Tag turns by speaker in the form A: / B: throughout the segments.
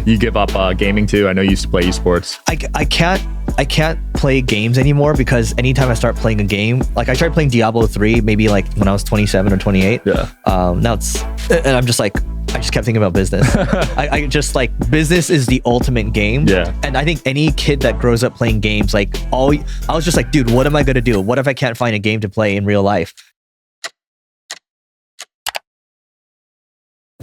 A: You give up gaming too? I know you used to play esports.
B: I can't play games anymore because anytime I start playing a game, like I tried playing Diablo 3 maybe like when I was 27 or 28.
A: Yeah.
B: Now and I'm just like, I just kept thinking about business. I just like, business is the ultimate game.
A: Yeah.
B: And I think any kid that grows up playing games, like I was just like, dude, what am I going to do? What if I can't find a game to play in real life?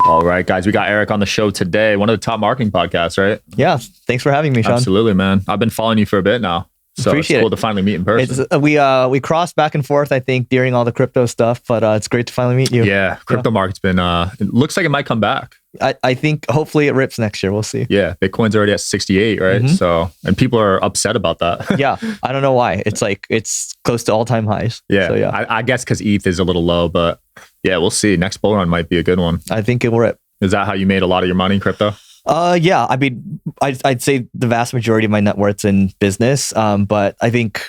A: All right, guys, we got Eric on the show today. One of the top marketing podcasts, right?
B: Yeah. Thanks for having me, Sean.
A: Absolutely, man. I've been following you for a bit now. So
B: Appreciate
A: it's cool
B: it.
A: to finally meet in person.
B: We crossed back and forth, I think, during all the crypto stuff, but it's great to finally meet you.
A: Yeah, crypto market's been, it looks like it might come back.
B: I think hopefully it rips next year. We'll see.
A: Yeah, Bitcoin's already at 68, right?
B: Mm-hmm.
A: So, and people are upset about that.
B: Yeah, I don't know why. It's like, it's close to all-time highs.
A: Yeah,
B: so, yeah.
A: I guess because ETH is a little low, but yeah, we'll see. Next bull run might be a good one.
B: I think it will rip.
A: Is that how you made a lot of your money in crypto?
B: Yeah. I mean, I'd say the vast majority of my net worth's in business. But I think,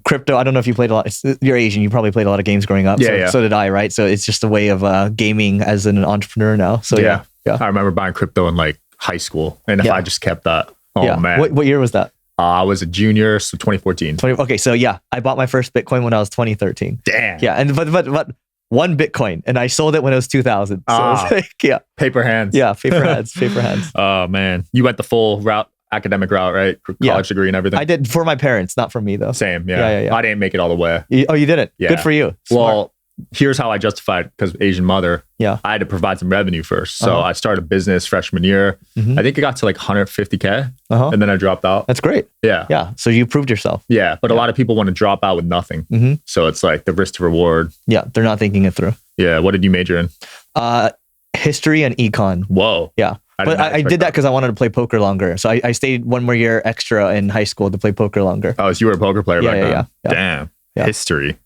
B: crypto, I don't know if you played a lot. You're Asian. You probably played a lot of games growing up.
A: Yeah,
B: So did I, right? So it's just a way of gaming as an entrepreneur now. So yeah.
A: I remember buying crypto in like high school. And if I just kept that, man.
B: What year was that?
A: I was a junior, so 2014.
B: Okay. So yeah, I bought my first Bitcoin when I was 2013.
A: Damn.
B: Yeah. And but one Bitcoin, and I sold it when it was 2000. So it's like,
A: paper hands.
B: Yeah, paper hands.
A: Oh man, you went the full route, academic route, right? College degree and everything.
B: I did for my parents, not for me though.
A: Same, yeah. I didn't make it all the way.
B: You didn't?
A: Yeah.
B: Good for you. Smart.
A: Well, here's how I justified, because Asian mother.
B: Yeah.
A: I had to provide some revenue first, so I started a business freshman year.
B: Mm-hmm.
A: I think it got to like 150K,
B: and
A: then I dropped out.
B: That's great.
A: Yeah.
B: Yeah. So you proved yourself.
A: Yeah, but a lot of people want to drop out with nothing.
B: Mm-hmm.
A: So it's like the risk to reward.
B: Yeah, they're not thinking it through.
A: Yeah. What did you major in?
B: History and econ.
A: Whoa.
B: Yeah. But I did that because I wanted to play poker longer. So I stayed one more year extra in high school to play poker longer.
A: Oh, so you were a poker player back then?
B: Yeah.
A: Damn.
B: Yeah.
A: History.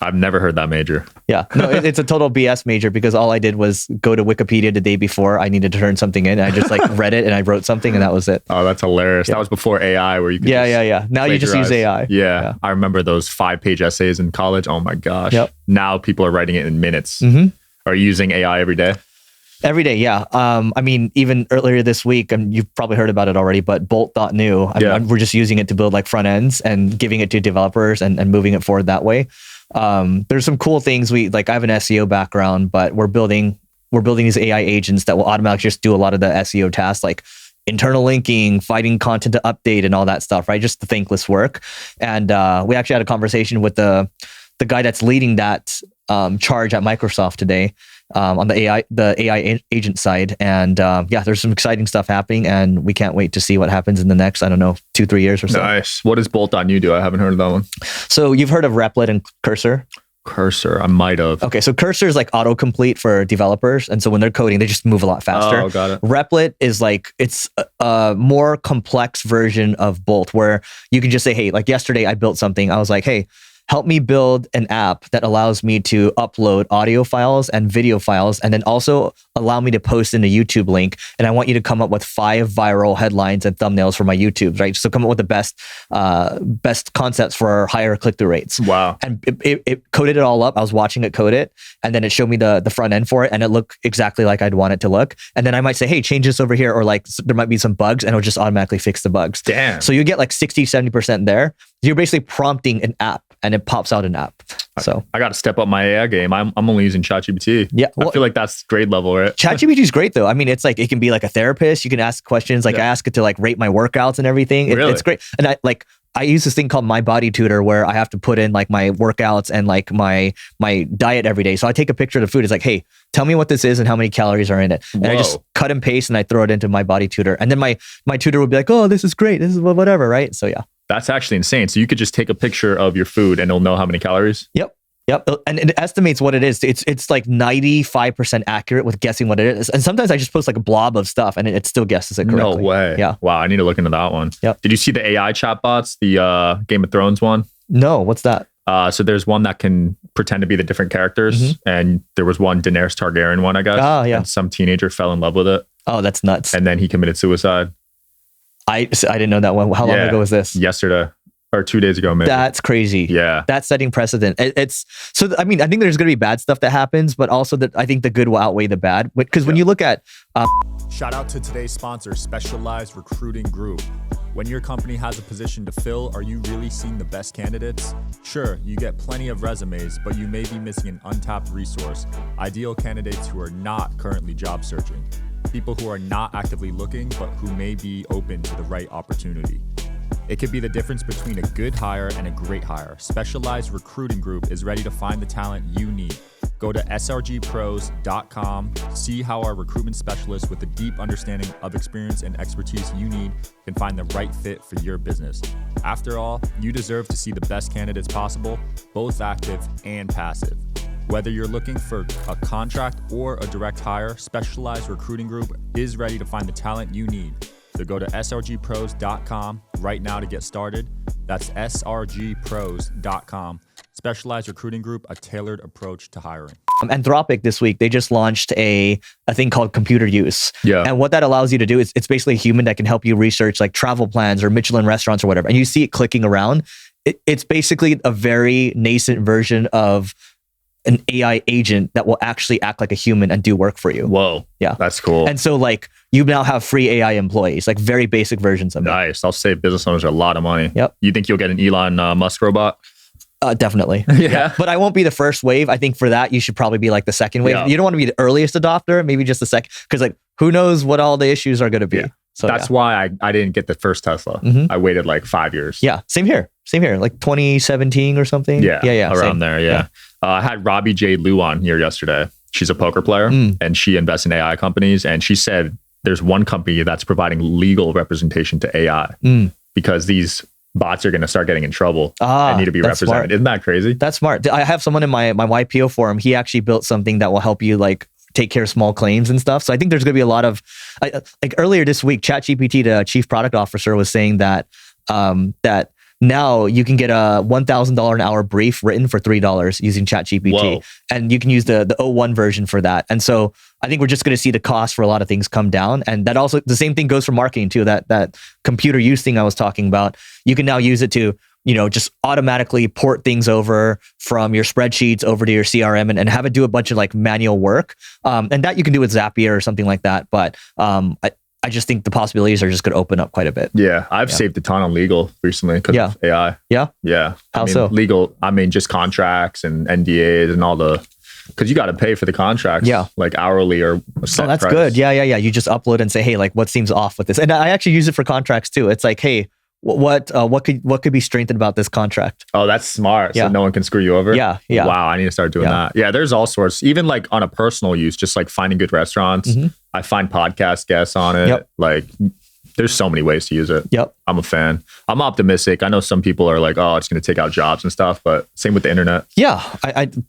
A: I've never heard that major.
B: Yeah. No, it's a total BS major because all I did was go to Wikipedia the day before I needed to turn something in. And I just like read it and I wrote something and that was it.
A: Oh, that's hilarious. Yeah. That was before AI where you could
B: Yeah. Now you just use AI.
A: Yeah. I remember those 5-page essays in college. Oh my gosh.
B: Yep.
A: Now people are writing it in minutes.
B: Mm-hmm.
A: Are you using AI every day?
B: Every day, yeah. I mean, even earlier this week, and you've probably heard about it already, but Bolt.new, we're just using it to build like front ends and giving it to developers and moving it forward that way. There's some cool things I have an SEO background, but we're building these AI agents that will automatically just do a lot of the SEO tasks, like internal linking, finding content to update and all that stuff, right? Just the thankless work. And we actually had a conversation with the guy that's leading that charge at Microsoft today on the AI agent side. And there's some exciting stuff happening and we can't wait to see what happens in the next, 2-3 years or so.
A: Nice. What does Bolt.new do? I haven't heard of that one.
B: So you've heard of Replit and Cursor?
A: Cursor, I might have.
B: Okay, so Cursor is like autocomplete for developers. And so when they're coding, they just move a lot faster.
A: Oh, got it.
B: Replit is it's a more complex version of Bolt where you can just say, hey, like yesterday I built something. I was like, hey, help me build an app that allows me to upload audio files and video files, and then also allow me to post in a YouTube link. And I want you to come up with 5 viral headlines and thumbnails for my YouTube, right? So come up with the best concepts for higher click-through rates.
A: Wow.
B: And it coded it all up. I was watching it code it, and then it showed me the front end for it, and it looked exactly like I'd want it to look. And then I might say, hey, change this over here, or like there might be some bugs, and it'll just automatically fix the bugs.
A: Damn.
B: So you get like 60-70% there. You're basically prompting an app, and it pops out an app. So
A: I got to step up my AI game. I'm only using ChatGPT.
B: Yeah,
A: I feel like that's grade level, right?
B: ChatGPT is great though. I mean, it's like it can be like a therapist. You can ask questions. Like I ask it to like rate my workouts and everything.
A: Really?
B: It's great. And I use this thing called My Body Tutor where I have to put in like my workouts and like my diet every day. So I take a picture of the food. It's like, hey, tell me what this is and how many calories are in it. And I just cut and paste and I throw it into My Body Tutor. And then my tutor will be like, oh, this is great. This is whatever, right? So yeah.
A: That's actually insane. So you could just take a picture of your food and it'll know how many calories?
B: Yep. And it estimates what it is. It's like 95% accurate with guessing what it is. And sometimes I just post like a blob of stuff and it still guesses it correctly.
A: No way.
B: Yeah.
A: Wow. I need to look into that one.
B: Yep.
A: Did you see the AI chatbots, the Game of Thrones one?
B: No. What's that?
A: So there's one that can pretend to be the different characters. Mm-hmm. And there was one Daenerys Targaryen one, I guess.
B: Oh, yeah.
A: And some teenager fell in love with it.
B: Oh, that's nuts.
A: And then he committed suicide.
B: I didn't know that one. How long ago was this?
A: Yesterday. or 2 days ago, maybe.
B: That's crazy.
A: Yeah.
B: That's setting precedent. It's so, I mean, I think there's going to be bad stuff that happens, but also that I think the good will outweigh the bad. Because when you look at...
C: Shout out to today's sponsor, Specialized Recruiting Group. When your company has a position to fill, are you really seeing the best candidates? Sure, you get plenty of resumes, but you may be missing an untapped resource. Ideal candidates who are not currently job searching. People who are not actively looking, but who may be open to the right opportunity. It could be the difference between a good hire and a great hire. Specialized Recruiting Group is ready to find the talent you need. Go to srgpros.com, see how our recruitment specialists with a deep understanding of experience and expertise you need can find the right fit for your business. After all, you deserve to see the best candidates possible, both active and passive. Whether you're looking for a contract or a direct hire, Specialized Recruiting Group is ready to find the talent you need. So go to srgpros.com right now to get started. That's srgpros.com. Specialized Recruiting Group, a tailored approach to hiring.
B: Anthropic this week, they just launched a thing called computer use.
A: Yeah.
B: And what that allows you to do is it's basically a human that can help you research like travel plans or Michelin restaurants or whatever. And you see it clicking around. It's basically a very nascent version of an AI agent that will actually act like a human and do work for you.
A: Whoa.
B: Yeah.
A: That's cool.
B: And so like you now have free AI employees, like very basic versions of it.
A: Nice. I'll save business owners a lot of money.
B: Yep.
A: You think you'll get an Elon Musk robot?
B: Definitely.
A: Yeah.
B: But I won't be the first wave. I think for that, you should probably be like the second wave.
A: Yeah.
B: You don't want to be the earliest adopter, maybe just the second, because like who knows what all the issues are going to be.
A: Yeah.
B: So
A: that's why I didn't get the first Tesla.
B: Mhm.
A: I waited like 5 years.
B: Yeah. Same here. Like 2017 or something.
A: Yeah. Around
B: same.
A: there. Yeah. I had Robbie J. Liu on here yesterday. She's a poker player and she invests in AI companies. And she said there's one company that's providing legal representation to AI because these bots are going to start getting in trouble and need to be represented.
B: Smart.
A: Isn't that crazy?
B: That's smart. I have someone in my YPO forum. He actually built something that will help you like take care of small claims and stuff. So I think there's going to be a lot of like earlier this week, ChatGPT, the chief product officer, was saying that that now you can get a $1,000 an hour brief written for $3 using ChatGPT.
A: Whoa.
B: And you can use the 01 version for that. And so I think we're just going to see the cost for a lot of things come down. And that also, the same thing goes for marketing too, that computer use thing I was talking about. You can now use it to, just automatically port things over from your spreadsheets over to your CRM and have it do a bunch of like manual work. And that you can do with Zapier or something like that. But I just think the possibilities are just going to open up quite a bit.
A: Yeah. I've saved a ton on legal recently because of AI.
B: Yeah.
A: Yeah.
B: How so?
A: Legal, just contracts and NDAs and all because you got to pay for the contracts.
B: Yeah.
A: Like hourly or a set
B: that's
A: price.
B: good. Yeah. You just upload and say, hey, like what seems off with this? And I actually use it for contracts too. It's like, hey, what could be strengthened about this contract?
A: Oh, that's smart.
B: Yeah.
A: So no one can screw you over.
B: Yeah.
A: Wow, I need to start doing that. Yeah, there's all sorts. Even like on a personal use, just like finding good restaurants. I find podcast guests on it.
B: Yep.
A: Like there's so many ways to use it.
B: Yep.
A: I'm a fan. I'm optimistic. I know some people are like, oh, it's going to take out jobs and stuff, but same with the internet.
B: Yeah.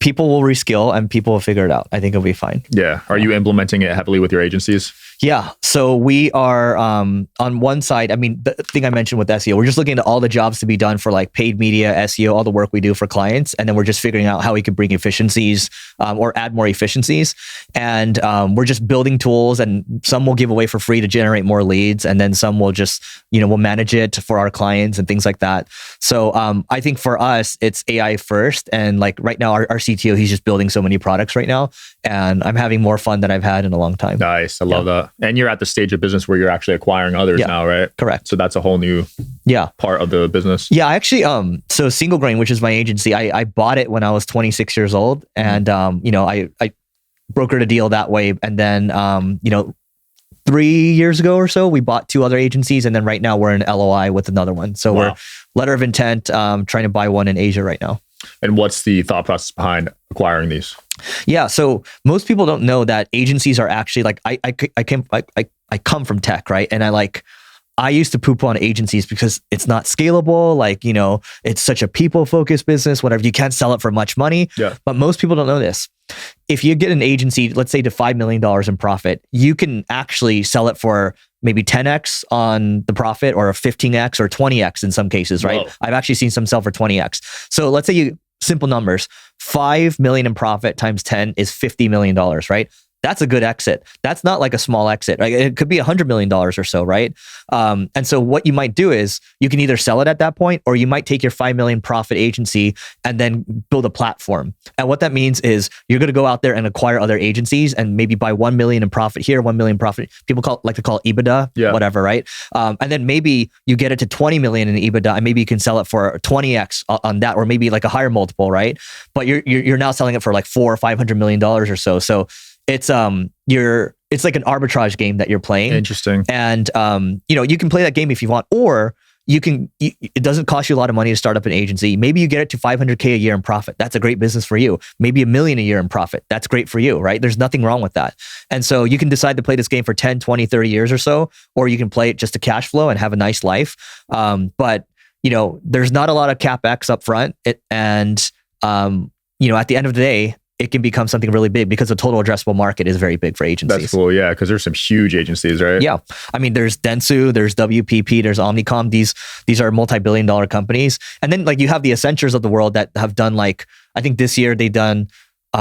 B: People will reskill and people will figure it out. I think it'll be fine.
A: Yeah. Are you implementing it heavily with your agencies?
B: Yeah. So we are on one side, the thing I mentioned with SEO, we're just looking at all the jobs to be done for like paid media, SEO, all the work we do for clients. And then we're just figuring out how we could bring efficiencies or add more efficiencies. And we're just building tools, and some we'll give away for free to generate more leads. And then some will just, we'll manage it for our clients and things like that. So I think for us, it's AI first. And like right now, our CTO, he's just building so many products right now. And I'm having more fun than I've had in a long time.
A: Nice. I love that. And you're at the stage of business where you're actually acquiring others now, right?
B: Correct.
A: So that's a whole new part of the business.
B: Yeah, I actually, so Single Grain, which is my agency, I bought it when I was 26 years old. And, I brokered a deal that way. And then, 3 years ago or so, we bought 2 other agencies. And then right now we're in LOI with another one. So we're letter of intent, trying to buy one in Asia right now.
A: And what's the thought process behind acquiring these?
B: Yeah, so most people don't know that agencies are actually like I come from tech, right? And I used to poop on agencies because it's not scalable. Like, it's such a people-focused business, whatever. You can't sell it for much money.
A: Yeah.
B: But most people don't know this. If you get an agency, let's say to $5 million in profit, you can actually sell it for maybe 10x on the profit, or a 15x or 20x in some cases, right?
A: Whoa.
B: I've actually seen some sell for 20x. So let's say simple numbers, 5 million in profit times 10 is $50 million, right? that's a good exit. That's not like a small exit. Right? It could be $100 million or so, right? And so what you might do is you can either sell it at that point, or you might take your 5 million profit agency and then build a platform. And what that means is you're going to go out there and acquire other agencies and maybe buy 1 million in profit here, 1 million profit. People like to call it EBITDA, whatever, right? And then maybe you get it to 20 million in EBITDA, and maybe you can sell it for 20x on that, or maybe like a higher multiple, right? But you're now selling it for like $400 or $500 million or so. So it's like an arbitrage game that you're playing.
A: Interesting.
B: And you can play that game if you want, or it doesn't cost you a lot of money to start up an agency. Maybe you get it to 500K a year in profit. That's a great business for you. Maybe $1 million a year in profit. That's great for you, right? There's nothing wrong with that. And so you can decide to play this game for 10, 20, 30 years or so, or you can play it just to cash flow and have a nice life. But there's not a lot of CapEx up front. At the end of the day, it can become something really big because the total addressable market is very big for agencies.
A: That's cool, yeah, because there's some huge agencies, right?
B: Yeah. I mean, there's Dentsu, there's WPP, there's Omnicom. These are multi-billion-dollar companies. And then like you have the Accentures of the world that have done like, I think this year they've done,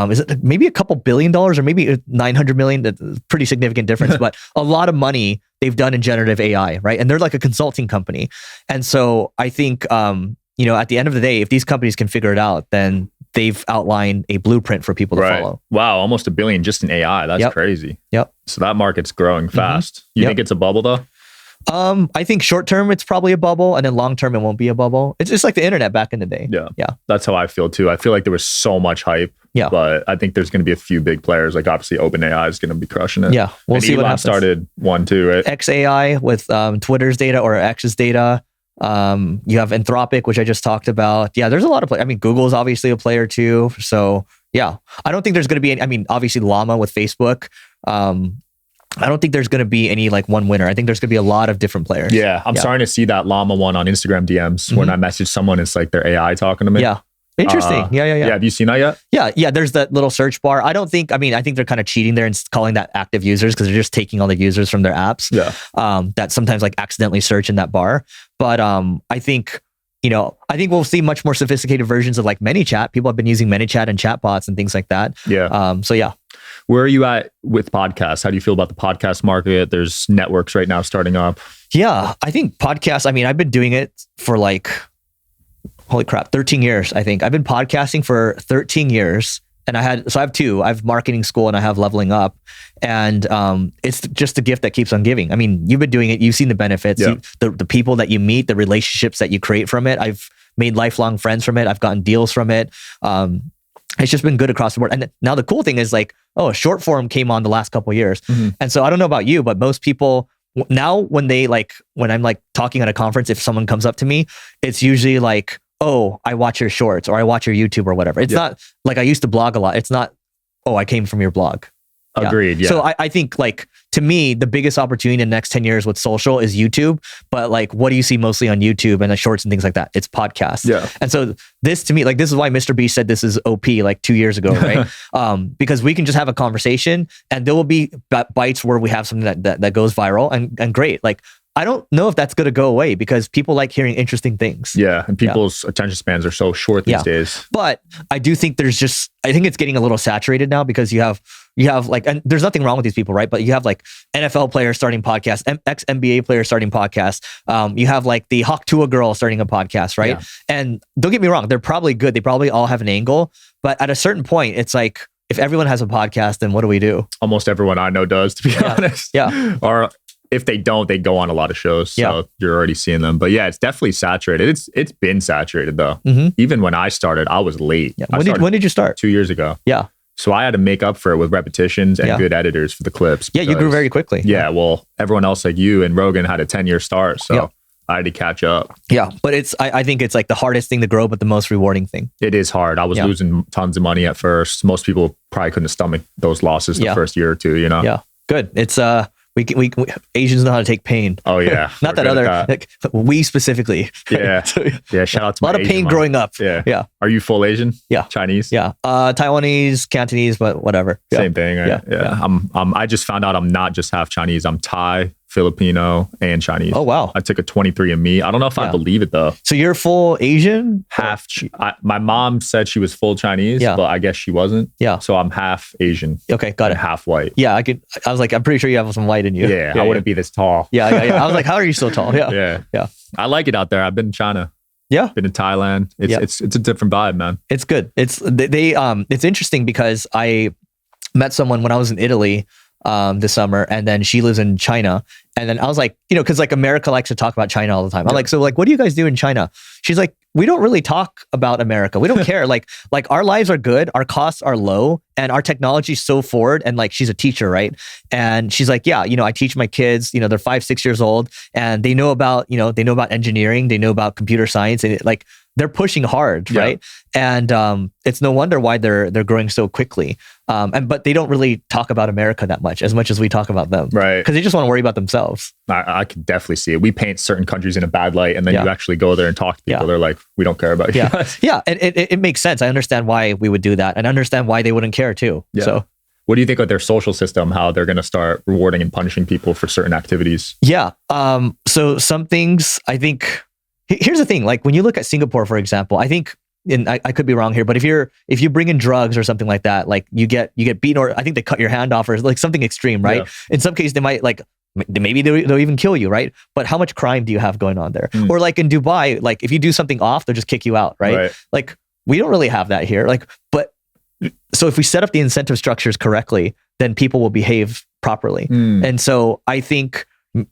B: is it maybe a couple $1 billion or maybe 900 million? That's a pretty significant difference, but a lot of money they've done in generative AI, right? And they're like a consulting company. And so I think, at the end of the day, if these companies can figure it out, then they've outlined a blueprint for people to follow.
A: Wow, almost $1 billion just in AI. That's crazy.
B: Yep.
A: So that market's growing fast. You think it's a bubble though?
B: I think short term it's probably a bubble, and then long term it won't be a bubble. It's just like the internet back in the day.
A: Yeah. That's how I feel too. I feel like there was so much hype.
B: Yeah.
A: But I think there's going to be a few big players. Like obviously OpenAI is going to be crushing it.
B: Yeah. We'll see what happens.
A: Started one too, right?
B: XAI with Twitter's data or X's data. You have Anthropic, which I just talked about. Yeah, there's a lot of players. I mean, Google's obviously a player too. So yeah, I don't think there's going to be any, I mean, obviously Llama with Facebook. I don't think there's going to be any like one winner. I think there's going to be a lot of different players.
A: Yeah, I'm starting to see that Llama one on Instagram DMs. When I message someone, it's like their AI talking to me.
B: Yeah. Interesting. Yeah.
A: Have you seen that yet?
B: Yeah. There's that little search bar. I think they're kind of cheating there and calling that active users because they're just taking all the users from their apps.
A: Yeah.
B: That sometimes like accidentally search in that bar. But I think we'll see much more sophisticated versions of like ManyChat. People have been using ManyChat and chatbots and things like that.
A: Yeah.
B: So yeah.
A: Where are you at with podcasts? How do you feel about the podcast market? There's networks right now starting up.
B: Yeah. I think podcasts, I've been doing it for like, holy crap, 13 years, I think. I've been podcasting for 13 years. And I have two. I have marketing school and I have leveling up. And it's just a gift that keeps on giving. I mean, you've been doing it. You've seen the benefits.
A: Yeah.
B: The people that you meet, the relationships that you create from it. I've made lifelong friends from it. I've gotten deals from it. It's just been good across the board. And now the cool thing is like, short form came on the last couple of years. Mm-hmm. And so I don't know about you, but most people now when I'm like talking at a conference, if someone comes up to me, it's usually like, oh, I watch your shorts or I watch your YouTube or whatever. It's not like I used to blog a lot. It's not, oh, I came from your blog.
A: Agreed. Yeah.
B: So I think like, to me, the biggest opportunity in the next 10 years with social is YouTube. But like, what do you see mostly on YouTube and the shorts and things like that? It's podcasts.
A: Yeah.
B: And so this to me, like, this is why Mr. Beast said this is OP like 2 years ago, right? Because we can just have a conversation and there will be bites where we have something that goes viral and great. Like, I don't know if that's going to go away because people like hearing interesting things.
A: Yeah. And people's attention spans are so short these days.
B: But I do think I think it's getting a little saturated now because you have like, and there's nothing wrong with these people, right? But you have like NFL players starting podcasts, ex-NBA players starting podcasts. You have like the Hawk Tua girl starting a podcast, right? Yeah. And don't get me wrong, they're probably good. They probably all have an angle. But at a certain point, it's like, if everyone has a podcast, then what do we do?
A: Almost everyone I know does, to be honest.
B: Yeah.
A: Or if they don't, they go on a lot of shows. So you're already seeing them. But yeah, it's definitely saturated. It's been saturated though. Mm-hmm. Even when I started, I was late.
B: Yeah. When did you start?
A: 2 years ago.
B: Yeah.
A: So I had to make up for it with repetitions and good editors for the clips.
B: Yeah, you grew very quickly.
A: Yeah, well, everyone else like you and Rogan had a 10-year start. So I had to catch up.
B: Yeah, but I think it's like the hardest thing to grow, but the most rewarding thing.
A: It is hard. I was losing tons of money at first. Most people probably couldn't stomach those losses the first year or two, you know?
B: Yeah, good. It's we Asians know how to take pain.
A: Oh yeah.
B: Not that other, like, we specifically.
A: Yeah. Yeah. Shout out to
B: a lot of pain growing up.
A: Yeah.
B: Yeah.
A: Are you full Asian?
B: Yeah.
A: Chinese?
B: Yeah. Taiwanese, Cantonese, but whatever.
A: Same thing. Right? Yeah. I just found out I'm not just half Chinese. I'm Thai, Filipino, and Chinese.
B: Oh, wow.
A: I took a 23andMe. I don't know if I believe it though.
B: So you're full Asian?
A: Half. My mom said she was full Chinese, but I guess she wasn't.
B: Yeah.
A: So I'm half Asian.
B: Okay, got it.
A: Half white.
B: Yeah, I was like, I'm pretty sure you have some white in you.
A: Yeah, I wouldn't be this tall.
B: Yeah. I was like, how are you so tall? Yeah.
A: I like it out there. I've been in China.
B: Yeah.
A: Been in Thailand. It's a different vibe, man.
B: It's good. It's interesting because I met someone when I was in Italy this summer, and then she lives in China. And then I was like, because like America likes to talk about China all the time. I'm like, so like, what do you guys do in China? She's like, we don't really talk about America. We don't care. Like our lives are good. Our costs are low and our technology is so forward. And like, she's a teacher, right? And she's like, yeah, I teach my kids, they're 5-6 years old and they know about engineering. They know about computer science and they're pushing hard, right? And it's no wonder why they're growing so quickly. But they don't really talk about America that much as we talk about them,
A: right?
B: Because they just want to worry about themselves.
A: I can definitely see it. We paint certain countries in a bad light, and then you actually go there and talk to people. They're like, we don't care about you.
B: Yeah, and it makes sense. I understand why we would do that, and I understand why they wouldn't care too.
A: Yeah.
B: So,
A: what do you think of their social system? How they're going to start rewarding and punishing people for certain activities?
B: Yeah. So some things I think. Here's the thing, like when you look at Singapore, for example, I think, and I could be wrong here, but if you bring in drugs or something like that, like you get beaten, or I think they cut your hand off or like something extreme, right? Yeah. In some cases, they might maybe they'll even kill you, right? But how much crime do you have going on there? Or like in Dubai, like if you do something off, they'll just kick you out, right? Like we don't really have that here. But so if we set up the incentive structures correctly, then people will behave properly. And so I think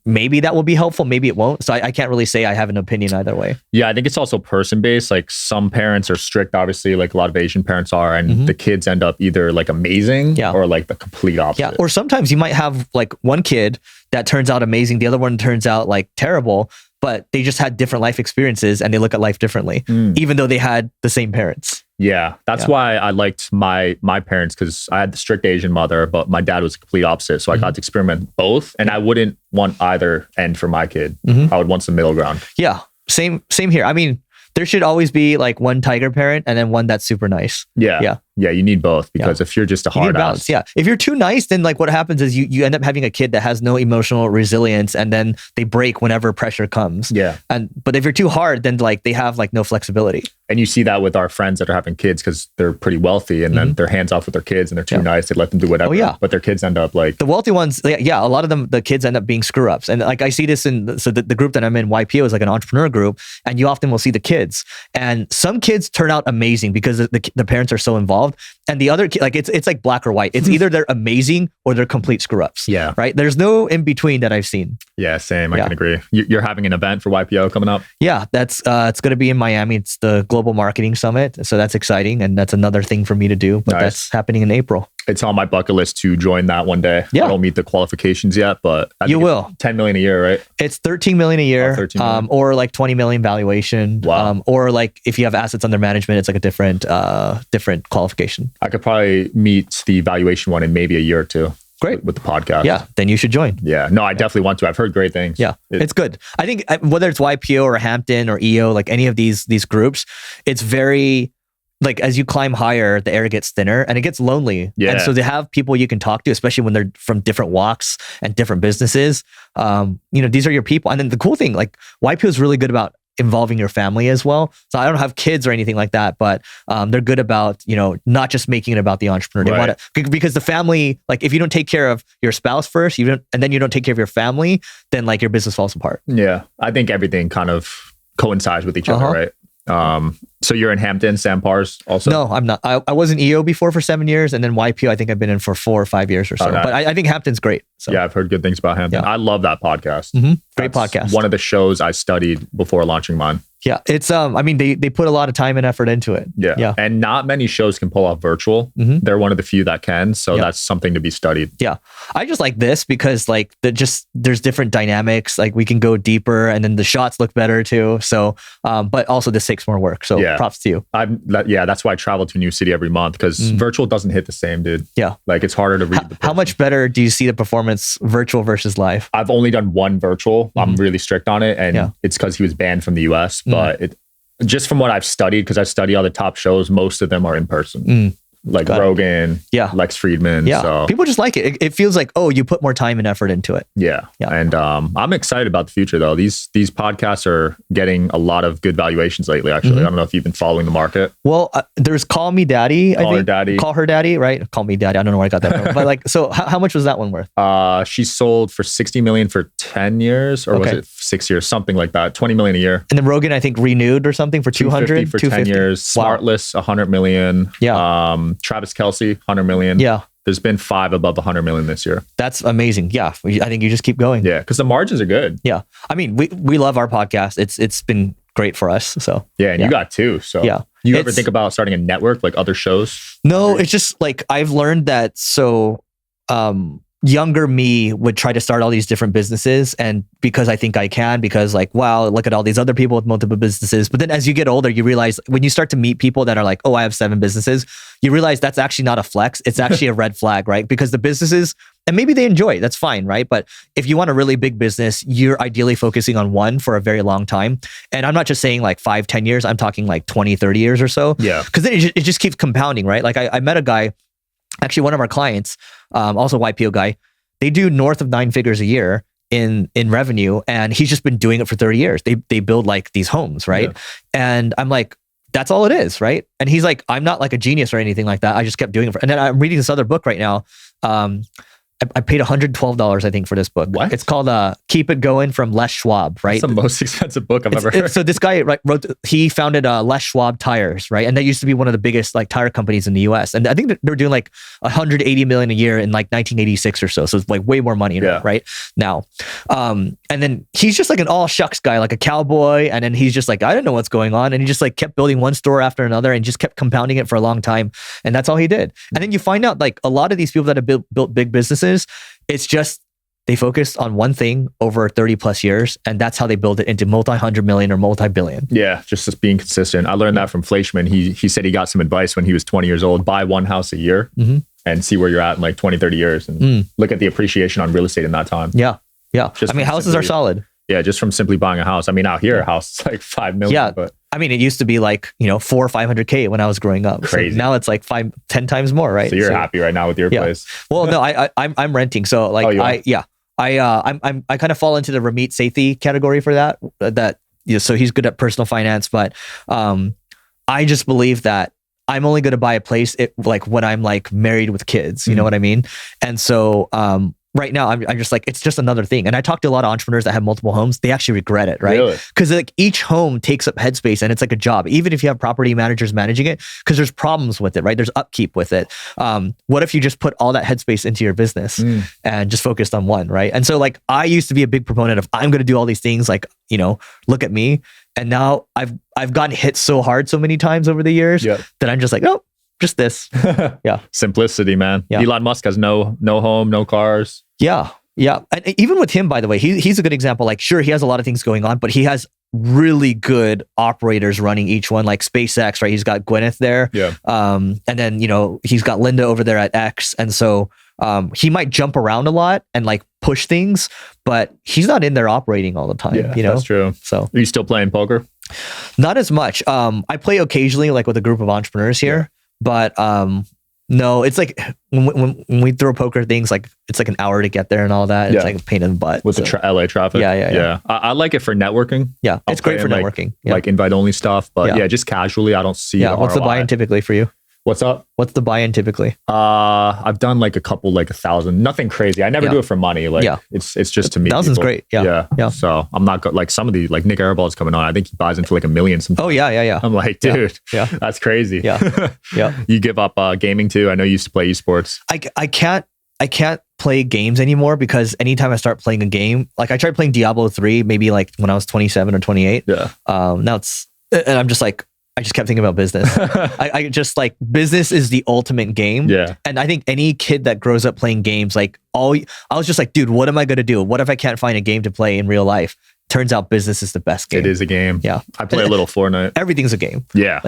B: maybe that will be helpful. Maybe it won't. So I can't really say I have an opinion either way.
A: Yeah, I think it's also person based. Like some parents are strict, obviously, like a lot of Asian parents are, and the kids end up either like amazing or like the complete opposite.
B: Yeah. Or sometimes you might have like one kid that turns out amazing, the other one turns out like terrible, but they just had different life experiences and they look at life differently, even though they had the same parents.
A: Yeah, that's why I liked my parents, because I had the strict Asian mother, but my dad was the complete opposite. So I got to experiment both, and I wouldn't want either end for my kid. I would want some middle ground.
B: Yeah, same here. I mean, there should always be like one tiger parent and then one that's super nice.
A: Yeah, you need both, because if you're just a hard ass.
B: Yeah, if you're too nice, then like what happens is you end up having a kid that has no emotional resilience, and then they break whenever pressure comes.
A: Yeah,
B: but if you're too hard, then like they have like no flexibility.
A: And you see that with our friends that are having kids, because they're pretty wealthy, and then they're hands off with their kids, and they're too nice. They let them do whatever. But their kids end up like
B: the wealthy ones. Yeah, a lot of them, the kids end up being screw ups. And like I see this in the group that I'm in, YPO, is like an entrepreneur group, and you often will see the kids, and some kids turn out amazing because the parents are so involved, and the other like it's like black or white. It's either they're amazing or they're complete screw ups.
A: Yeah,
B: right. There's no in between that I've seen.
A: Yeah, same. I can agree. You're having an event for YPO coming up.
B: Yeah, that's it's going to be in Miami. It's the Global Marketing Summit. So that's exciting. And that's another thing for me to do, but that's happening in April.
A: It's on my bucket list to join that one day. I don't meet the qualifications yet, but
B: you will.
A: 10 million a year, right?
B: It's 13 million a year,
A: 13 million.
B: Or like 20 million valuation.
A: Wow.
B: Or like if you have assets under management, it's like a different qualification.
A: I could probably meet the valuation one in maybe a year or two.
B: Great.
A: With the podcast.
B: Yeah, then you should join.
A: Yeah, no, I definitely want to. I've heard great things.
B: Yeah, it's good. I think whether it's YPO or Hampton or EO, like any of these groups, it's very, like as you climb higher, the air gets thinner and it gets lonely.
A: Yeah.
B: And so to have people you can talk to, especially when they're from different walks and different businesses, these are your people. And then the cool thing, like YPO is really good about involving your family as well. So I don't have kids or anything like that, but they're good about, not just making it about the entrepreneur. They want to, because the family, like if you don't take care of your spouse first, and then you don't take care of your family, then like your business falls apart.
A: Yeah. I think everything kind of coincides with each other, right? So you're in Hampton, Sam Pars also?
B: No, I'm not. I was in EO before for 7 years, and then YPO I think I've been in for 4 or 5 years or so. But I think Hampton's great. So.
A: Yeah, I've heard good things about Hampton. I love that podcast.
B: Great podcast.
A: One of the shows I studied before launching mine.
B: Yeah, it's I mean they put a lot of time and effort into it.
A: Yeah. And not many shows can pull off virtual. They're one of the few that can, so that's something to be studied. Yeah.
B: I just like this because like there's different dynamics, like we can go deeper and then the shots look better too. So but also this takes more work. So props to you.
A: That's why I travel to a new city every month, because virtual doesn't hit the same, dude. Yeah. Like it's harder to read the person. How much better do you see the performance virtual versus live? I've only done one virtual. I'm really strict on it, and it's because he was banned from the US. But just from what I've studied, because I study all the top shows, most of them are in person. like
B: Got it.
A: Rogan, Lex Friedman.
B: Yeah.
A: So
B: People just like it. It feels like, oh, you put more time and effort into it.
A: yeah. And I'm excited about the future though. These podcasts are getting a lot of good valuations lately, actually. I don't know if you've been following the market.
B: Well, there's Call Me Daddy, I think.
A: Call
B: Her Daddy, right? Call Me Daddy. I don't know where I got that from. But like, so how much was that one worth?
A: She sold for 60 million for 10 years, or was it 6 years? Something like that. 20 million a year.
B: And then Rogan, I think, renewed or something for 200
A: for 10 years. Smartless, 100 million.
B: Yeah.
A: Travis Kelce, 100 million.
B: Yeah.
A: There's been 5 above 100 million this year.
B: That's amazing. Yeah. I think you just keep going.
A: Yeah. Because the margins are good.
B: Yeah. I mean, we love our podcast. It's been great for us. So
A: yeah. And you got 2. So
B: yeah.
A: You ever think about starting a network like other shows?
B: No, it's just like I've learned that. So younger me would try to start all these different businesses, and because I think I can, because like, wow, look at all these other people with multiple businesses. But then as you get older, you realize when you start to meet people that are like, oh, I have 7 businesses, you realize that's actually not a flex. It's actually a red flag, right? Because the businesses, and maybe they enjoy it, that's fine, right? But if you want a really big business, you're ideally focusing on one for a very long time. And I'm not just saying like 5-10 years, I'm talking like 20-30 years or so.
A: Yeah.
B: Because then it just keeps compounding, right? Like I met a guy, actually one of our clients, also YPO guy, they do north of 9 figures a year in revenue, and he's just been doing it for 30 years. They build like these homes, right? Yeah. And I'm like, that's all it is, right? And he's like, I'm not like a genius or anything like that. I just kept doing it. And then I'm reading this other book right now. I paid $112, I think, for this book.
A: What?
B: It's called Keep It Going from Les Schwab, right?
A: It's the most expensive book I've ever heard.
B: So this guy he founded Les Schwab Tires, right? And that used to be one of the biggest like tire companies in the US. And I think they're doing like 180 million a year in like 1986 or so. So it's like way more money, right? Now. And then he's just like an all shucks guy, like a cowboy. And then he's just like, I don't know what's going on. And he just like kept building one store after another and just kept compounding it for a long time. And that's all he did. And then you find out like a lot of these people that have built big businesses, it's just they focused on one thing over 30 plus years, and that's how they build it into multi-100 million or multi-billion.
A: Yeah, just being consistent. I learned that from Fleischman. He said he got some advice when he was 20 years old: buy one house a year and see where you're at in like 20, 30 years, and look at the appreciation on real estate in that time.
B: Yeah. I mean, houses are solid.
A: Yeah, just from simply buying a house. I mean, out here, a house is like 5 million.
B: Yeah,
A: but
B: I mean, it used to be like, 400 or 500K when I was growing up.
A: Crazy.
B: So now it's like 5-10 times more, right?
A: So you're happy right now with your place?
B: Well, no, I'm renting. So like, I kind of fall into the Ramit Sethi category for that. So he's good at personal finance, but I just believe that I'm only going to buy a place like when I'm like married with kids. You know what I mean? And so right now, I'm just like, it's just another thing. And I talk to a lot of entrepreneurs that have multiple homes. They actually regret it, right? Because like each home takes up headspace and it's like a job, even if you have property managers managing it, because there's problems with it, right? There's upkeep with it. What if you just put all that headspace into your business and just focused on one, right? And so like, I used to be a big proponent of, I'm going to do all these things, like, look at me. And now I've gotten hit so hard so many times over the years that I'm just like, oh, just this. Yeah.
A: Simplicity, man. Yeah. Elon Musk has no home, no cars.
B: Yeah. And even with him, by the way, he's a good example. Like, sure, he has a lot of things going on, but he has really good operators running each one, like SpaceX, right? He's got Gwyneth there.
A: Yeah.
B: And then, he's got Linda over there at X. And so he might jump around a lot and like push things, but he's not in there operating all the time.
A: Yeah, that's true.
B: So
A: are you still playing poker?
B: Not as much. I play occasionally, like with a group of entrepreneurs here. Yeah. But no, it's like when we throw poker things, like it's like an hour to get there and all that. It's like a pain in the butt.
A: With the LA traffic.
B: Yeah.
A: I like it for networking.
B: Yeah, it's great for networking.
A: Like invite only stuff. But just casually, I don't see the
B: what's
A: ROI.
B: the buy-in typically for you?
A: What's up?
B: What's the buy-in typically?
A: I've done like a couple, like 1,000. Nothing crazy. I never do it for money. Like it's just to meet
B: 1,000's
A: people.
B: Great. Yeah.
A: So I'm not like some of the, like Nick Arabald's coming on. I think he buys into like $1 million sometimes.
B: Oh yeah.
A: I'm like, dude, that's crazy.
B: Yeah.
A: You give up gaming too? I know you used to play esports.
B: I can't play games anymore because anytime I start playing a game, like I tried playing Diablo 3, maybe like when I was 27 or 28.
A: Yeah.
B: Now and I'm just like, I just kept thinking about business. I just like, business is the ultimate game.
A: Yeah.
B: And I think any kid that grows up playing games, like I was just like, dude, what am I going to do? What if I can't find a game to play in real life? Turns out business is the best game.
A: It is a game.
B: Yeah.
A: I play a little Fortnite.
B: Everything's a game.
A: Yeah.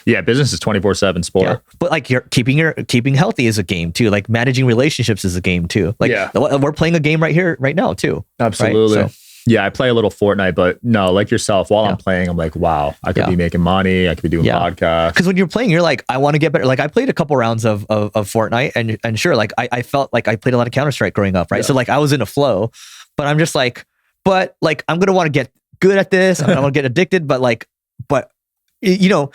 B: Yeah.
A: Business is 24/7 sport.
B: Yeah. But like keeping healthy is a game too. Like managing relationships is a game too. Like we're playing a game right here, right now too.
A: Absolutely.
B: Right? So,
A: Yeah, I play a little Fortnite, but no, like yourself, while I'm playing, I'm like, wow, I could be making money. I could be doing podcasts.
B: Because when you're playing, you're like, I want to get better. Like I played a couple rounds of Fortnite and sure, like I felt like I played a lot of Counter-Strike growing up, right? So like I was in a flow, but I'm just like, but like I'm going to want to get good at this. I'm going to get addicted, but you know,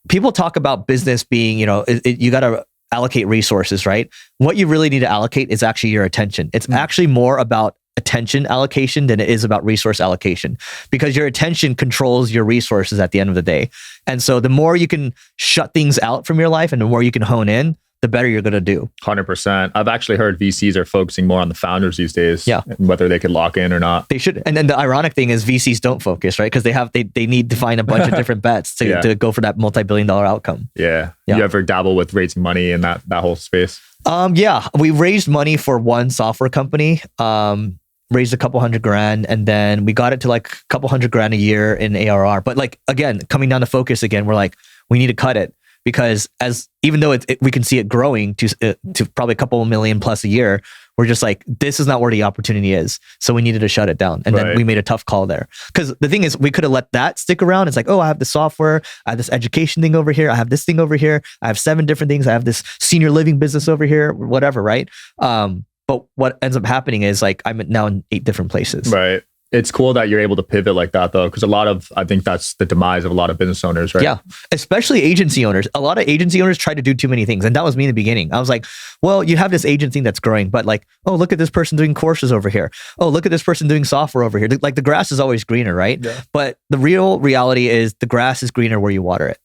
B: people talk about business being, you know, you got to allocate resources, right? What you really need to allocate is actually your attention. It's actually more about attention allocation than it is about resource allocation, because your attention controls your resources at the end of the day. And so the more you can shut things out from your life and the more you can hone in, the better you're going to do.
A: 100%. I've actually heard VCs are focusing more on the founders these days, and whether they could lock in or not.
B: They should. And then the ironic thing is VCs don't focus, right? Because they need to find a bunch of different bets to go for that multi-billion-dollar outcome.
A: Yeah. You ever dabble with raising money in that whole space?
B: Yeah, we raised money for one software company. Raised a couple $100,000, and then we got it to like a couple $100,000 a year in ARR. But like, again, coming down to focus again, we're like, we need to cut it, because even though we can see it growing to probably a couple million plus a year, we're just like, this is not where the opportunity is. So we needed to shut it down. And then we made a tough call there. Because the thing is, we could have let that stick around. It's like, oh, I have the software, I have this education thing over here, I have this thing over here, I have 7 different things, I have this senior living business over here, whatever, right? But what ends up happening is like, I'm now in 8 different places.
A: Right. It's cool that you're able to pivot like that though, because I think that's the demise of a lot of business owners, right?
B: Yeah, especially agency owners. A lot of agency owners try to do too many things. And that was me in the beginning. I was like, well, you have this agency that's growing, but like, oh, look at this person doing courses over here. Oh, look at this person doing software over here. Like the grass is always greener, right? Yeah. But the real reality is the grass is greener where you water it.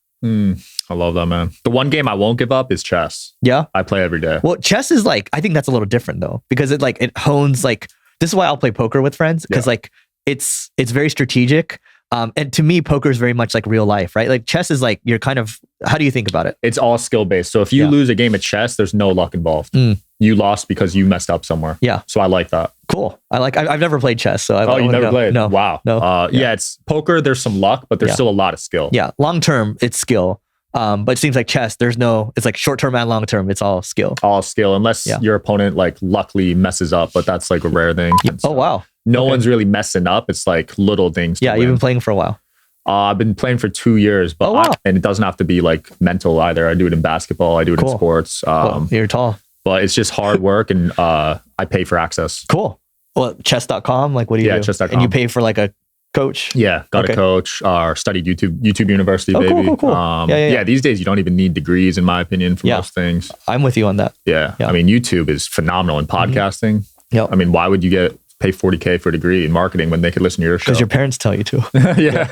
A: I love that, man. The one game I won't give up is chess.
B: Yeah.
A: I play every day.
B: Well, chess is like, I think that's a little different though, because it hones like, this is why I'll play poker with friends, because like it's very strategic. And to me, poker is very much like real life, right? Like chess is like, you're kind of, how do you think about it?
A: It's all skill based. So if you lose a game of chess, there's no luck involved. You lost because you messed up somewhere. Yeah. So I like that.
B: Cool. I've never played chess. So
A: you never played?
B: No.
A: Wow.
B: No.
A: Yeah, it's poker. There's some luck, but there's still a lot of skill.
B: Yeah. Long term, it's skill. But it seems like chess, it's like short term and long term. It's all skill.
A: All skill, unless your opponent like luckily messes up, but that's like a rare thing.
B: Oh, wow.
A: No one's really messing up. It's like little things.
B: Yeah, you've been playing for a while.
A: I've been playing for 2 years, but and it doesn't have to be like mental either. I do it in basketball. I do it in sports.
B: You're tall.
A: But it's just hard work, and I pay for access.
B: Cool. Well, chess.com, like what do you do?
A: Chess.com.
B: And you pay for like a coach?
A: Yeah, got a coach. Studied YouTube University, baby.
B: Cool.
A: Yeah, these days you don't even need degrees, in my opinion, for most things.
B: I'm with you on that.
A: Yeah. I mean, YouTube is phenomenal in podcasting.
B: Yep.
A: I mean, why would you pay $40K for a degree in marketing when they could listen to your show?
B: Because your parents tell you to.
A: Yeah.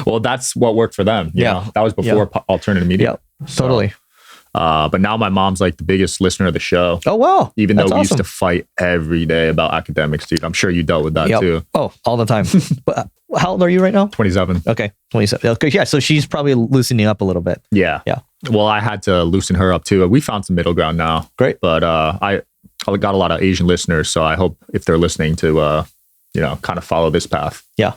A: Well, that's what worked for them. You know? That was before alternative media.
B: Yeah, totally.
A: But now my mom's like the biggest listener of the show.
B: Oh, wow.
A: Even though we used to fight every day about academics, dude. I'm sure you dealt with that too.
B: Oh, all the time. But how old are you right now?
A: 27.
B: Okay, 27. Okay, yeah, so she's probably loosening up a little bit.
A: Yeah. Well, I had to loosen her up too. We found some middle ground now.
B: Great.
A: But I got a lot of Asian listeners, so I hope if they're listening to, kind of follow this path.
B: Yeah.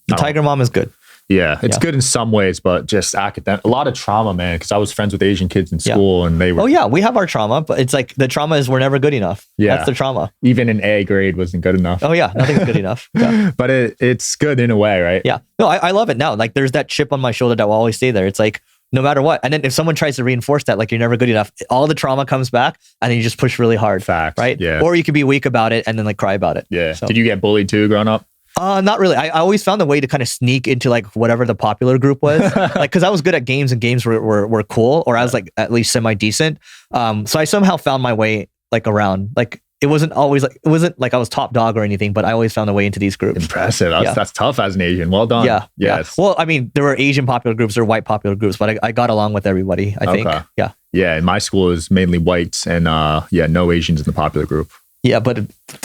B: The Tiger Mom is good.
A: Yeah, it's good in some ways, but just academic. A lot of trauma, man, because I was friends with Asian kids in school and they were...
B: Oh yeah, we have our trauma, but it's like the trauma is we're never good enough. Yeah. That's the trauma.
A: Even an A grade wasn't good enough.
B: Oh yeah, nothing's good enough. Yeah.
A: But it's good in a way, right?
B: Yeah. No, I love it now. Like there's that chip on my shoulder that will always stay there. It's like, no matter what. And then if someone tries to reinforce that, like you're never good enough, all the trauma comes back and then you just push really hard.
A: Facts.
B: Right?
A: Yeah.
B: Or you could be weak about it and then like cry about it.
A: Yeah. So. Did you get bullied too growing up?
B: Not really. I always found a way to kind of sneak into like whatever the popular group was. Like, cause I was good at games and games were cool, or I was like at least semi decent. So I somehow found my way like around. Like it wasn't like I was top dog or anything, but I always found a way into these groups.
A: Impressive. That's tough as an Asian. Well done.
B: Yeah. Yes. Well, I mean, there were Asian popular groups, there were white popular groups, but I got along with everybody, I think. Yeah.
A: Yeah. In my school is mainly whites and no Asians in the popular group.
B: Yeah, but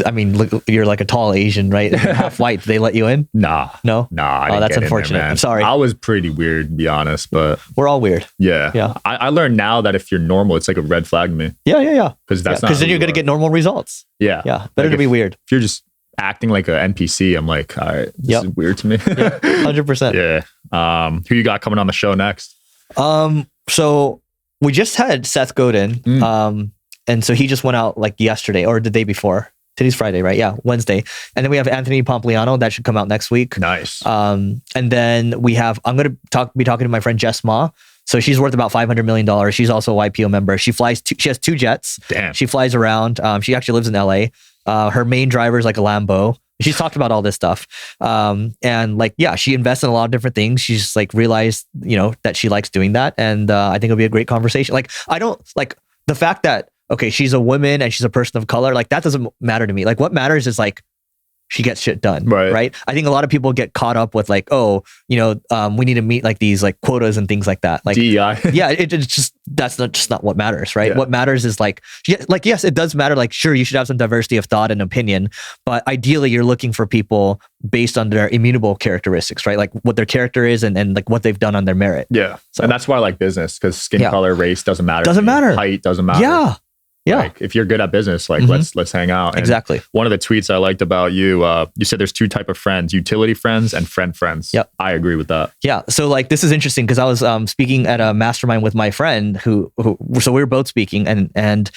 B: I mean, look, you're like a tall Asian, right? Half white. They let you in?
A: Nah.
B: No?
A: Nah. I didn't
B: that's
A: get
B: unfortunate.
A: In there, man.
B: I'm sorry.
A: I was pretty weird, to be honest, but
B: we're all weird.
A: Yeah.
B: Yeah.
A: I learned now that if you're normal, it's like a red flag to me.
B: Yeah.
A: Because that's
B: because then you're gonna get normal results.
A: Yeah.
B: Yeah. Better like to be weird.
A: If you're just acting like an NPC, I'm like, all right, this is weird to me.
B: 100%.
A: Yeah. Who you got coming on the show next?
B: So we just had Seth Godin. And so he just went out like yesterday or the day before. Today's Friday, right? Yeah, Wednesday. And then we have Anthony Pompliano. That should come out next week.
A: Nice.
B: And then I'm going to be talking to my friend Jess Ma. So she's worth about $500 million. She's also a YPO member. She has 2 jets.
A: Damn.
B: She flies around. She actually lives in LA. Her main driver is like a Lambo. She's talked about all this stuff. And like, yeah, she invests in a lot of different things. She's like realized, that she likes doing that. And I think it'll be a great conversation. Like, I don't like the fact that, okay, she's a woman and she's a person of color. Like that doesn't matter to me. Like what matters is like, she gets shit done, right? I think a lot of people get caught up with like, we need to meet like these like quotas and things like that. Like
A: DEI.
B: Yeah, it's just that's not what matters, right? Yeah. What matters is like yes, it does matter. Like sure, you should have some diversity of thought and opinion, but ideally you're looking for people based on their immutable characteristics, right? Like what their character is and like what they've done on their merit.
A: Yeah, so, and that's why I like business because skin color, race doesn't matter.
B: Doesn't matter.
A: Height doesn't matter.
B: Yeah. Yeah.
A: Like if you're good at business, like let's hang out. And
B: exactly.
A: One of the tweets I liked about you, you said there's 2 types of friends, utility friends and friends.
B: Yep.
A: I agree with that.
B: Yeah. So like this is interesting because I was speaking at a mastermind with my friend who so we were both speaking and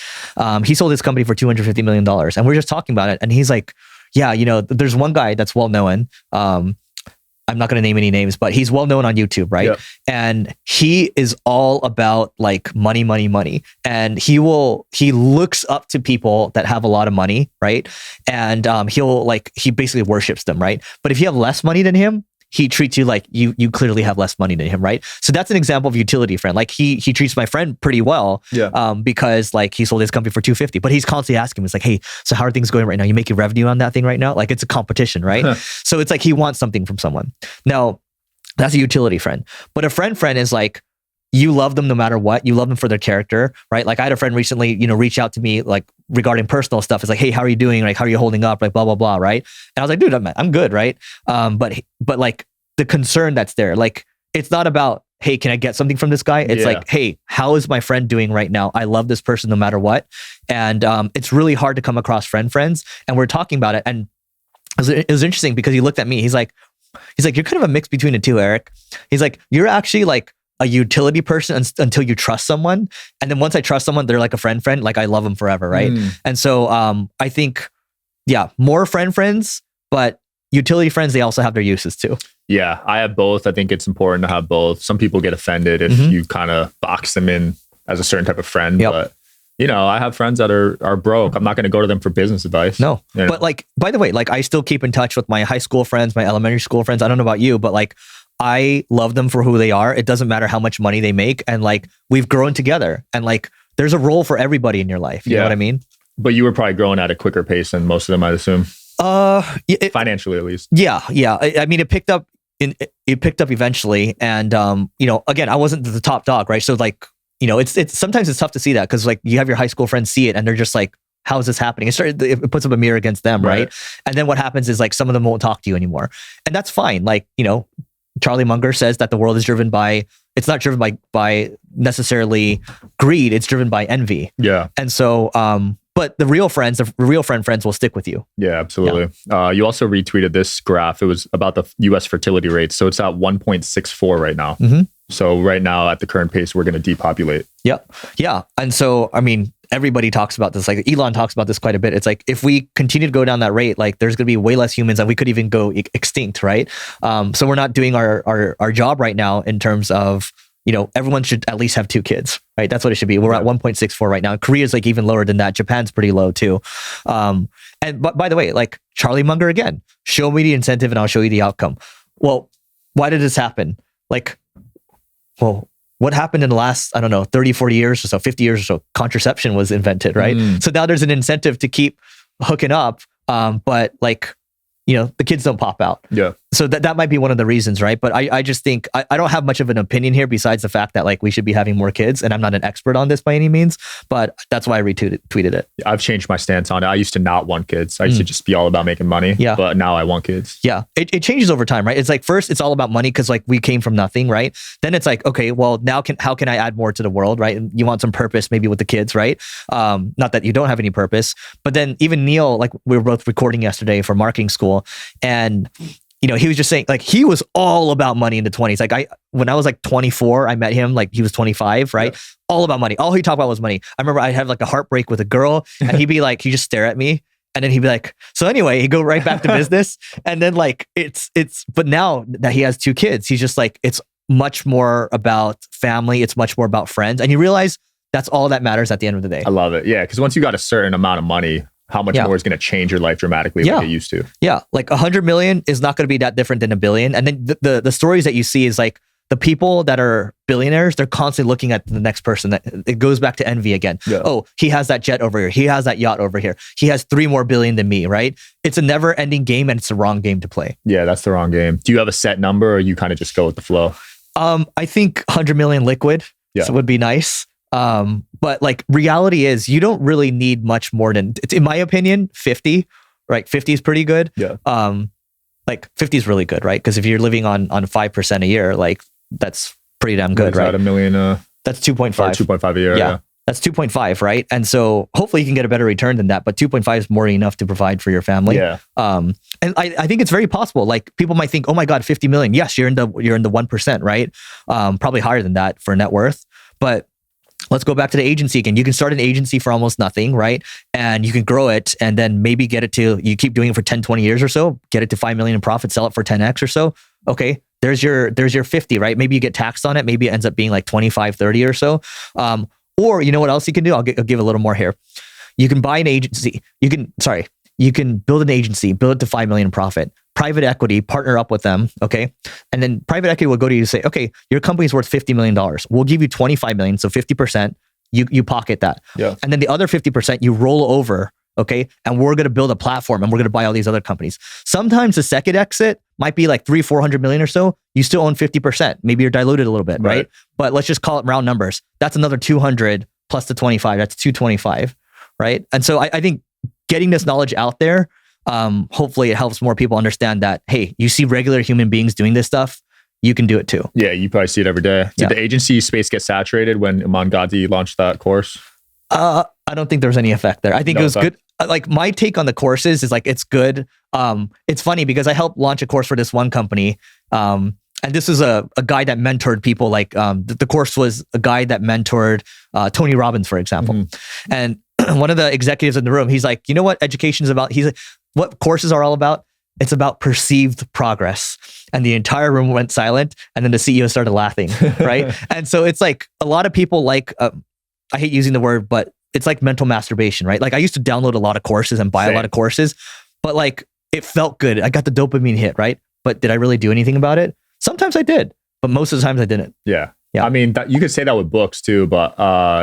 B: he sold his company for $250 million and we are just talking about it and he's like, yeah, there's one guy that's well known. I'm not going to name any names, but he's well known on YouTube, right? Yep. And he is all about like money. And he looks up to people that have a lot of money, right? And he basically worships them, right? But if you have less money than him, he treats you like you clearly have less money than him, right? So that's an example of utility friend. Like he treats my friend pretty well, because like he sold his company for $250, but he's constantly asking him, it's like, hey, so how are things going right now? You making revenue on that thing right now? Like it's a competition, right? So it's like he wants something from someone. Now that's a utility friend, but a friend is like, you love them no matter what. You love them for their character, right? Like I had a friend recently, reach out to me like regarding personal stuff. It's like, hey, how are you doing? Like, how are you holding up? Like, blah, blah, blah, right? And I was like, dude, I'm good, right? But like the concern that's there, like, it's not about, hey, can I get something from this guy? It's like, hey, how is my friend doing right now? I love this person no matter what. And it's really hard to come across friends. And we're talking about it. And it was interesting because he looked at me. He's like, you're kind of a mix between the two, Eric. He's like, you're actually like a utility person until you trust someone. And then once I trust someone, they're like a friend, like I love them forever, right? And so I think, more friends, but utility friends, they also have their uses too.
A: Yeah, I have both. I think it's important to have both. Some people get offended if you kind of box them in as a certain type of friend, but I have friends that are broke. I'm not going to go to them for business advice.
B: No, but like, by the way, like I still keep in touch with my high school friends, my elementary school friends. I don't know about you, but like, I love them for who they are. It doesn't matter how much money they make. And like, we've grown together and like, there's a role for everybody in your life. You know what I mean?
A: But you were probably growing at a quicker pace than most of them, I'd assume. Financially, at least. Yeah.
B: I mean, it picked up eventually. And, again, I wasn't the top dog, right? So like, it's sometimes it's tough to see that because like you have your high school friends see it and they're just like, how is this happening? It puts up a mirror against them, right? And then what happens is like some of them won't talk to you anymore. And that's fine. Like, Charlie Munger says that the world is driven by, it's not driven by necessarily greed, it's driven by envy. Yeah. And so, but the real friends will stick with you.
A: Yeah, absolutely. Yeah. You also retweeted this graph. It was about the US fertility rate. So it's at 1.64 right now. So right now at the current pace, we're going to depopulate.
B: Yep. Yeah. And so, I mean, everybody talks about this. Like Elon talks about this quite a bit. It's like, if we continue to go down that rate, like there's going to be way less humans and we could even go extinct, right? So we're not doing our job right now in terms of, everyone should at least have 2 kids, right? That's what it should be. We're at 1.64 right now. Korea's like even lower than that. Japan's pretty low too. But by the way, like Charlie Munger again, show me the incentive and I'll show you the outcome. Well, why did this happen? Like, well, what happened in the last, 30, 40 years or so, 50 years or so, contraception was invented, right? So now there's an incentive to keep hooking up. But like, the kids don't pop out. Yeah. So that might be one of the reasons, right? But I just think, I don't have much of an opinion here besides the fact that like we should be having more kids. And I'm not an expert on this by any means, but that's why I retweeted it.
A: I've changed my stance on it. I used to not want kids. I used to just be all about making money. Yeah. But now I want kids.
B: Yeah. It changes over time, right? It's like, first it's all about money because like we came from nothing, right? Then it's like, okay, well now how can I add more to the world, right? And you want some purpose maybe with the kids, right? Not that you don't have any purpose, but then even Neil, like we were both recording yesterday for marketing school and he was just saying like he was all about money in the 20s. Like when I was like 24, I met him, like he was 25, right? Yeah. All about money. All he talked about was money. I remember I had like a heartbreak with a girl and he'd be like, he'd just stare at me And then he'd be like, so anyway, he'd go right back to business. And then like, but now that he has 2 kids, he's just like, it's much more about family. It's much more about friends. And you realize that's all that matters at the end of the day.
A: I love it. Yeah. Because once you got a certain amount of money, how much more is going to change your life dramatically like it used to.
B: Yeah. Like 100 million is not going to be that different than $1 billion. And then the stories that you see is like, the people that are billionaires, they're constantly looking at the next person. It goes back to envy again. Yeah. Oh, he has that jet over here. He has that yacht over here. He has 3 more billion than me, right? It's a never ending game and it's the wrong game to play.
A: Yeah, that's the wrong game. Do you have a set number or you kind of just go with the flow?
B: I think 100 million liquid would be nice. But like reality is you don't really need much more than, in my opinion, 50, right? 50 is pretty good.
A: Yeah.
B: Like 50 is really good, right? Because if you're living on 5% a year, like that's pretty damn good, right?
A: About $1 million.
B: That's 2.5.
A: 2.5 a year. Yeah.
B: That's 2.5, right? And so hopefully you can get a better return than that, but 2.5 is more than enough to provide for your family.
A: Yeah.
B: And I think it's very possible. Like people might think, oh my God, 50 million. Yes, you're in the 1%, right? Probably higher than that for net worth. But let's go back to the agency again. You can start an agency for almost nothing, right? And you can grow it and then maybe get it to, you keep doing it for 10, 20 years or so, get it to 5 million in profit, sell it for 10x or so. Okay. There's your 50, right? Maybe you get taxed on it. Maybe it ends up being like 25, 30 or so. Or you know what else you can do? I'll give a little more here. You can buy an agency. You can build an agency, build it to 5 million in profit. Private equity, partner up with them, okay? And then private equity will go to you and say, okay, your company's worth $50 million. We'll give you 25 million, so 50%, you pocket that.
A: Yeah.
B: And then the other 50% you roll over, okay? And we're gonna build a platform and we're gonna buy all these other companies. Sometimes the second exit might be like 300-400 million or so. You still own 50%. Maybe you're diluted a little bit, right? But let's just call it round numbers. That's another 200 plus the 25, that's 225, right? And so I think getting this knowledge out there, hopefully it helps more people understand that, hey, you see regular human beings doing this stuff, you can do it too.
A: Yeah, you probably see it every day. Did the agency space get saturated when Iman Gandhi launched that course?
B: I don't think there was any effect there. I think it was good. Like my take on the courses is like, it's good. It's funny because I helped launch a course for this one company. And this is a guy that mentored people. Like the course was a guy that mentored Tony Robbins, for example. Mm-hmm. And one of the executives in the room, he's like, you know what education is about? He's like, what courses are all about? It's about perceived progress. And the entire room went silent. And then the CEO started laughing, right? And so it's like a lot of people like, I hate using the word, but it's like mental masturbation, right? Like I used to download a lot of courses and buy a lot of courses, but like it felt good. I got the dopamine hit, right? But did I really do anything about it? Sometimes I did, but most of the times I didn't.
A: Yeah. I mean, you could say that with books too, but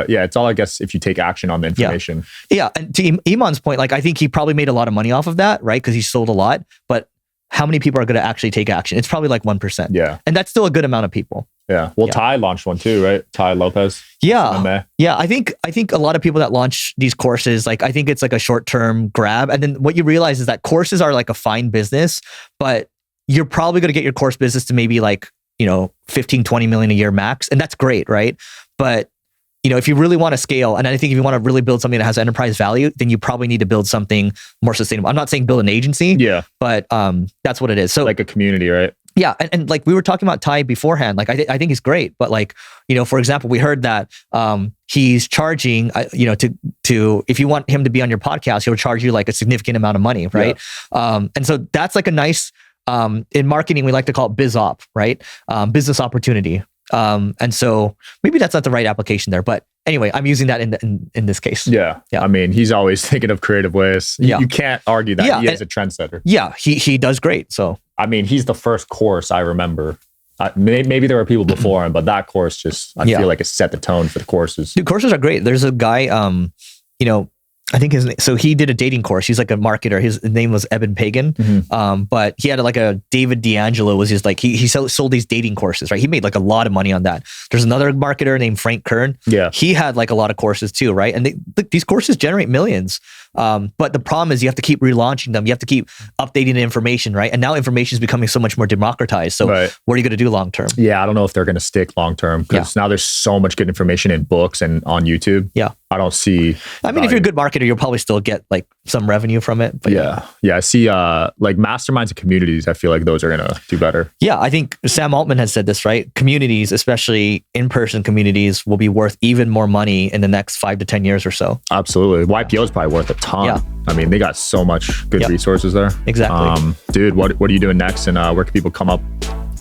A: it's all, I guess, if you take action on the information.
B: Yeah. And to Iman's point, like I think he probably made a lot of money off of that, right? Because he sold a lot, but how many people are going to actually take action? It's probably like 1%.
A: Yeah.
B: And that's still a good amount of people.
A: Yeah. Well, Ty launched one too, right? Ty Lopez.
B: Yeah. Yeah. I think a lot of people that launch these courses, like I think it's like a short-term grab. And then what you realize is that courses are like a fine business, but you're probably going to get your course business to maybe like, 15, 20 million a year max. And that's great, right? But if you really want to scale, and I think if you want to really build something that has enterprise value, then you probably need to build something more sustainable. I'm not saying build an agency, but that's what it is. So
A: like a community, right?
B: Yeah. And like we were talking about Ty beforehand, like I think he's great, but like, for example, we heard that he's charging, to if you want him to be on your podcast, he'll charge you like a significant amount of money, right? Yeah. And so that's like a nice, in marketing, we like to call it biz op, right? Business opportunity. And so maybe that's not the right application there, but anyway, I'm using that in this case.
A: Yeah. I mean, he's always thinking of creative ways. You can't argue that he is a trendsetter.
B: Yeah. He does great. So,
A: I mean, he's the first course I remember. Maybe there were people before him, but that course just, I feel like it set the tone for the courses.
B: Dude, courses are great. There's a guy, I think so he did a dating course. He's like a marketer. His name was Eben Pagan. Mm-hmm. But he had like a David D'Angelo was just like, he sold these dating courses, right? He made like a lot of money on that. There's another marketer named Frank Kern.
A: Yeah.
B: He had like a lot of courses too, right? And these courses generate millions. But the problem is you have to keep relaunching them. You have to keep updating the information, right? And now information is becoming so much more democratized. So what are you going to do long term?
A: Yeah, I don't know if they're going to stick long term because now there's so much good information in books and on YouTube.
B: Yeah.
A: I don't see.
B: I mean, if you're a good marketer, you'll probably still get like some revenue from it. But
A: yeah. I see like masterminds and communities. I feel like those are going to do better.
B: Yeah. I think Sam Altman has said this, right? Communities, especially in-person communities, will be worth even more money in the next 5 to 10 years or so.
A: Absolutely. YPO is probably worth a ton.
B: Yeah.
A: I mean, they got so much good resources there.
B: Exactly.
A: Dude, what are you doing next? And where can people come up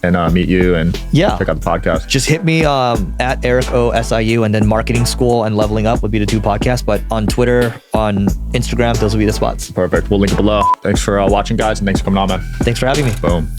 A: and meet you and check out the podcast?
B: Just hit me at Eric OSIU, and then Marketing School and Leveling Up would be the 2 podcasts. But on Twitter, on Instagram, those will be the spots.
A: Perfect. We'll link it below. Thanks for watching, guys, and thanks for coming on, man.
B: Thanks for having me.
A: Boom.